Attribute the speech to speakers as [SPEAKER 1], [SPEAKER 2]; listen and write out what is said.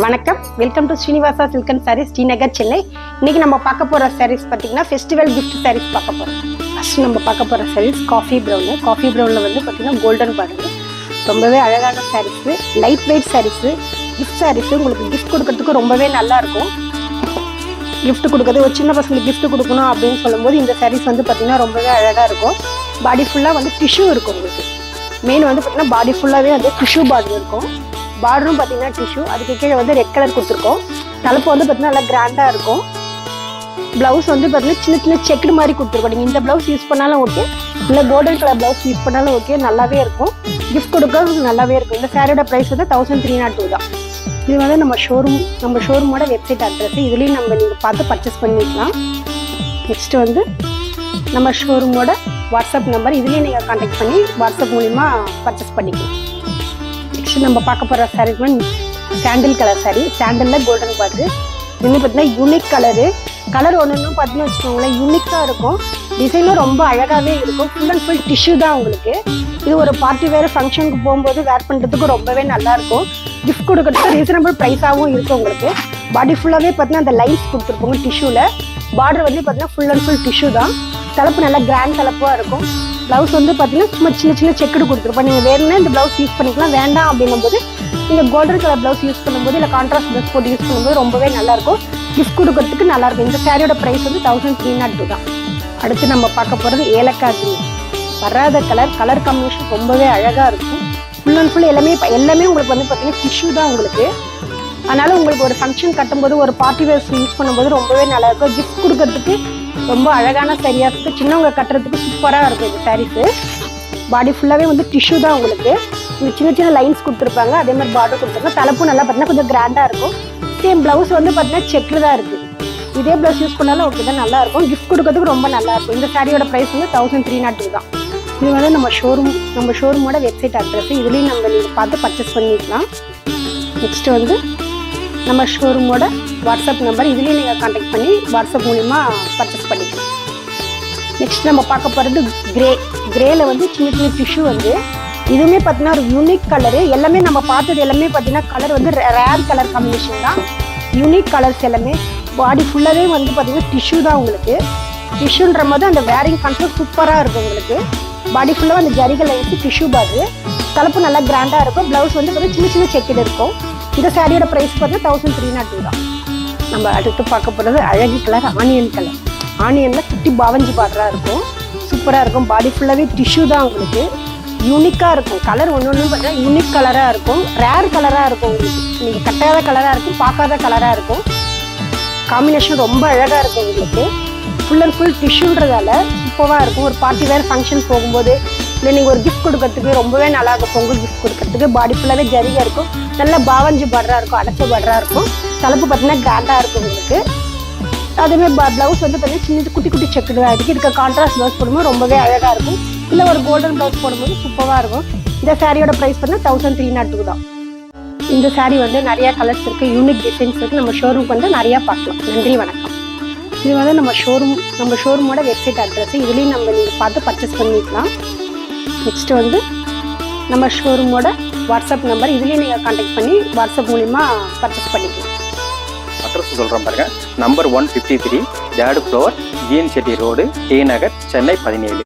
[SPEAKER 1] வணக்கம், welcome to Srinivasa silk and sarees, Srinagar, Chennai. இன்னைக்கு நம்ம பார்க்க போற சாரீஸ் பார்த்தீங்கன்னா ஃபெஸ்டிவல் கிஃப்ட் சாரீஸ் பார்க்க போறோம். ஃபர்ஸ்ட் நம்ம பார்க்க போற சாரீஸ் காஃபி ப்ரௌன்ல வந்து பார்த்தீங்கன்னா கோல்டன் பார்டர், ரொம்பவே அழகான sarees, light weight sarees, gift sarees. உங்களுக்கு கிஃப்ட் கொடுக்கறதுக்கு ரொம்பவே நல்லா இருக்கும். கிஃப்ட் கொடுக்குறது ஒரு சின்ன பசங்களுக்கு கிஃப்ட் கொடுக்கணும் அப்படின்னு சொல்லும்போது இந்த சாரீஸ் வந்து பார்த்தீங்கன்னா ரொம்பவே அழகாக இருக்கும். பாடி ஃபுல்லாக வந்து டிஷ்யூ இருக்கும். உங்களுக்கு மெயின் வந்து பார்த்தீங்கன்னா பாடி ஃபுல்லாகவே வந்து டிஷ்யூ பார்டர் இருக்கும். பார்டரும் பார்த்தீங்கன்னா டிஷ்யூ, அதுக்கு கீழே வந்து ரெட் கலர் கொடுத்துருக்கோம். தலைப்பு வந்து பார்த்தீங்கன்னா நல்லா கிராண்டாக இருக்கும். ப்ளவுஸ் வந்து பார்த்தீங்கன்னா சின்ன சின்ன செக்குடு மாதிரி கொடுத்துருக்கோம். நீங்கள் இந்த ப்ளவுஸ் யூஸ் பண்ணாலும் ஓகே, இல்லை கோல்டன் கலர் ப்ளவுஸ் யூஸ் பண்ணாலும் ஓகே, நல்லாவே இருக்கும். கிஃப்ட் கொடுக்க நல்லாவே இருக்கும். இந்த சாரியோட ப்ரைஸ் வந்து 1302 தான். இது வந்து நம்ம ஷோரூமோட வெப்சைட் அட்ரஸ். இதுலேயும் நீங்கள் பார்த்து பர்ச்சேஸ் பண்ணிக்கலாம். நெக்ஸ்ட் வந்து நம்ம ஷோரூமோட வாட்ஸ்அப் நம்பர், இதுலேயும் நீங்கள் கான்டாக்ட் பண்ணி வாட்ஸ்அப் மூலிமா பர்ச்சேஸ் பண்ணிக்கலாம். நெக்ஸ்ட் நம்ம பார்க்க போகிற சாரீ சாண்டில் கலர் சாரீ, சாண்டலில் கோல்டன் பார்டர். இது வந்து பார்த்தீங்கன்னா யூனிக் கலர் ஒன்று பார்த்தீங்கன்னா வச்சுக்கோங்களேன், யூனிக்காக இருக்கும். டிசைனும் ரொம்ப அழகாகவே இருக்கும். ஃபுல் அண்ட் ஃபுல் டிஷ்யூ தான் உங்களுக்கு. இது ஒரு பார்ட்டி வேறு ஃபங்க்ஷனுக்கு போகும்போது வேர் பண்ணுறதுக்கு ரொம்பவே நல்லாயிருக்கும். கிஃப்ட் கொடுக்கறதுக்கு ரீசனபிள் ப்ரைஸாகவும் இருக்கும். உங்களுக்கு பாடி ஃபுல்லாகவே பார்த்தீங்கன்னா அந்த லைன்ஸ் கொடுத்துருப்போங்க டிஷ்யூவில். பார்டர் வந்து பார்த்தீங்கன்னா ஃபுல் அண்ட் ஃபுல் டிஷ்யூ தான். தலைப்பு நல்லா கிராண்ட் தலைப்பாக இருக்கும். ப்ளவுஸ் வந்து பார்த்தீங்கன்னா சும்மா சின்ன சின்ன செக்குடு கொடுத்துருப்போம். நீங்கள் வேணும்னா இந்த ப்ளவுஸ் யூஸ் பண்ணிக்கலாம். வேண்டாம் அப்படின்னும் போது நீங்கள் கோல்டன் கலர் ப்ளவுஸ் யூஸ் பண்ணும்போது இல்லை கான்ட்ராஸ்ட் ப்ளவுஸ் போட்டு யூஸ் பண்ணும்போது ரொம்பவே நல்லாயிருக்கும். கிஃப்ட் கொடுக்கறதுக்கு நல்லாயிருக்கும். இந்த சாரியோட ப்ரைஸ் வந்து 1302 தான். அடுத்து நம்ம பார்க்க போகிறது ஏலக்காய் கிரீன். வராத கலர் காம்பினேஷன் ரொம்பவே அழகாக இருக்கும். ஃபுல் அண்ட் ஃபுல் எல்லாமே உங்களுக்கு வந்து பார்த்தீங்கன்னா டிஷ்யூ தான் உங்களுக்கு. அதனால் உங்களுக்கு ஒரு ஃபங்க்ஷன் கட்டும்போது ஒரு பார்ட்டி வேர்ஸ் யூஸ் பண்ணும்போது ரொம்பவே நல்லாயிருக்கும். கிஃப்ட் கொடுக்கறதுக்கு ரொம்ப அழகான சாரியாக இருக்குது. சின்னவங்க கட்டுறதுக்கு சூப்பராக இருக்கும் இந்த சாரீஸு. பாடி ஃபுல்லாகவே வந்து டிஷ்யூ தான் உங்களுக்கு. இந்த சின்ன சின்ன லைன்ஸ் கொடுத்துருப்பாங்க, அதே மாதிரி பார்டர் கொடுத்துருப்பாங்க. தலைப்பும் நல்லா பார்த்தீங்கன்னா கொஞ்சம் கிராண்டாக இருக்கும். சேம் ப்ளவுஸ் வந்து பார்த்தீங்கன்னா செக்கு தான் இருக்குது. இதே ப்ளவுஸ் யூஸ் பண்ணாலும் ஓகே தான், நல்லாயிருக்கும். கிஃப்ட் கொடுக்கறதுக்கு ரொம்ப நல்லாயிருக்கும். இந்த சாரியோட ப்ரைஸ் வந்து 1302 தான். இது வந்து நம்ம ஷோரூமோட வெப்சைட் அட்ரஸ். இதுலேயும் நீங்கள் பார்த்து பர்ச்சேஸ் பண்ணிக்கலாம். நெக்ஸ்ட்டு வந்து நம்ம ஷோரூமோட வாட்ஸ்அப் நம்பர், இதுலேயும் நீங்கள் கான்டாக்ட் பண்ணி வாட்ஸ்அப் மூலிமா பர்ச்சேஸ் பண்ணிக்கலாம். நெக்ஸ்ட் நம்ம பார்க்க போகிறது கிரேல வந்து சின்ன சின்ன டிஷ்யூ வந்து இதுவுமே பார்த்தீங்கன்னா ஒரு யூனிக் கலரு. எல்லாமே நம்ம பார்த்தது எல்லாமே பார்த்தீங்கன்னா கலர் வந்து ரேர் கலர் காம்பினேஷன் தான். யூனிக் கலர்ஸ் எல்லாமே. பாடி ஃபுல்லாகவே வந்து பார்த்தீங்கன்னா டிஷ்யூ தான் உங்களுக்கு. டிஷ்யூன்ற போது அந்த வேரிங் கான்செப்ட் சூப்பராக இருக்கும் உங்களுக்கு. பாடி ஃபுல்லாக அந்த ஜரிகள் லைன்ஸ் டிஷ்யூ பார்டரு. தலைப்பு நல்லா கிராண்டாக இருக்கும். ப்ளவுஸ் வந்து பார்த்தீங்கன்னா சின்ன சின்ன செக்கில் இருக்கும். இந்த சாரியோட ப்ரைஸ் பார்த்தீங்கன்னா 1302 தான். நம்ம அடுத்து பார்க்க போகிறது அழகு கலர், ஆனியனில் குட்டி பாவஞ்சி பார்டராக இருக்கும். சூப்பராக இருக்கும். பாடி ஃபுல்லாகவே டிஷ்யூ தான் உங்களுக்கு. யூனிக்காக இருக்கும். கலர் ஒன்று பார்த்தீங்கன்னா யூனிக் கலராக இருக்கும். ரேர் கலராக இருக்கும் உங்களுக்கு. நீங்கள் கட்டாத கலராக இருக்கும், பார்க்காத கலராக இருக்கும். காம்பினேஷன் ரொம்ப அழகாக இருக்கும் உங்களுக்கு. ஃபுல் அண்ட் ஃபுல் டிஷ்யூன்றதால சூப்பராக இருக்கும். ஒரு பார்ட்டி வேறு ஃபங்க்ஷன் போகும்போது இல்லை நீங்கள் ஒரு கிஃப்ட் கொடுக்கறதுக்கு ரொம்பவே நல்லா இருக்கும். பொங்கல் கிஃப்ட் கொடுக்கறதுக்கு பாடி ஃபுல்லாகவே ஜரியாக இருக்கும். நல்ல பாவஞ்சி பார்டராக இருக்கும், அடைச்ச பார்டராக இருக்கும். தலைப்பு பார்த்தீங்கன்னா கிராண்டாக இருக்கும் உங்களுக்கு. அதேமாதிரி ப்ளவுஸ் வந்து பார்த்தீங்கன்னா சின்ன குட்டி குட்டி செக்குடு தான் இருக்குது. இதுக்கு கான்ட்ராஸ்ட் ப்ளவுஸ் போடும்போது ரொம்பவே அழகாக இருக்கும். இல்லை ஒரு கோல்டன் ப்ளவுஸ் போடும்போது சூப்பராக இருக்கும். இந்த சாரியோட ப்ரைஸ் வந்து 1302 தான். இந்த சாரீ வந்து நிறையா கலர்ஸ் இருக்குது, யூனிக் டிசைன்ஸ் இருக்குது. நம்ம ஷோரூம் வந்து நிறையா பார்க்கலாம். நன்றி, வணக்கம். இது வந்து நம்ம ஷோரூமோட வெப்சைட் அட்ரஸ். இதுலேயும் நீங்கள் பார்த்து பர்ச்சேஸ் பண்ணிக்கலாம். நெக்ஸ்ட் வந்து நம்ம ஷோரூமோட வாட்ஸ்அப் நம்பர், இதுலேயும் நீங்கள் கான்டாக்ட் பண்ணி வாட்ஸ்அப் மூலிமா பர்ச்சேஸ் பண்ணிக்கலாம்.
[SPEAKER 2] அட்ரஸ் சொல்கிறேன் பாருங்க. Number 153 3rd floor, GN Chetty road, T Nagar, Chennai 17.